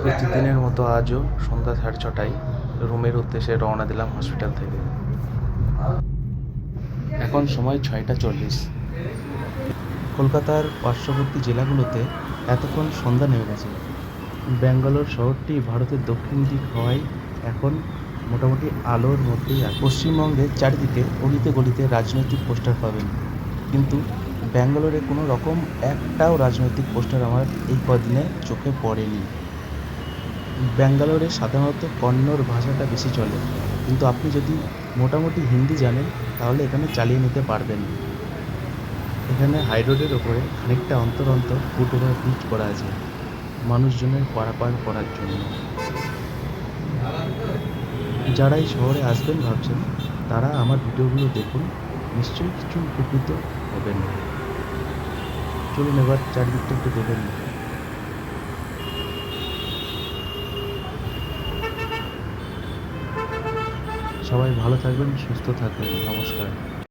প্রতিদিনের মতো আজও সন্ধ্যা 6:30টায় রুমের উদ্দেশ্যে রওনা দিলাম হসপিটাল থেকে। এখন সময় 6:40। কলকাতার পার্শ্ববর্তী জেলাগুলোতে এতক্ষণ সন্ধ্যা নেমে গেছে। ব্যাঙ্গালোর শহরটি ভারতের দক্ষিণ দিক হওয়ায় এখন মোটামুটি আলোর মধ্যেই আছে। পশ্চিমবঙ্গের চারিদিকে অলিতে গলিতে রাজনৈতিক পোস্টার পাবেন, কিন্তু ব্যাঙ্গালোরে কোনো রকম একটাও রাজনৈতিক পোস্টার আমার এই কদিনে চোখে পড়েনি। ব্যাঙ্গালোরে সাধারণত কন্নড় ভাষাটা বেশি চলে, কিন্তু আপনি যদি মোটামুটি হিন্দি জানেন তাহলে এখানে চালিয়ে নিতে পারবেন। এখানে হাই রোডের ওপরে খানিকটা অন্তর অন্তর ফুট ওভার ব্রিজ করা আছে মানুষজনের পারাপার করার জন্য। যারা এই শহরে আসবেন ভাবছেন তারা আমার ভিডিওগুলো দেখুন, নিশ্চয়ই কিছু উপকৃত হবেন। চলুন এবার চারদিকটা একটু দেখে নিন। সবাই ভালো থাকবেন, সুস্থ থাকবেন। নমস্কার।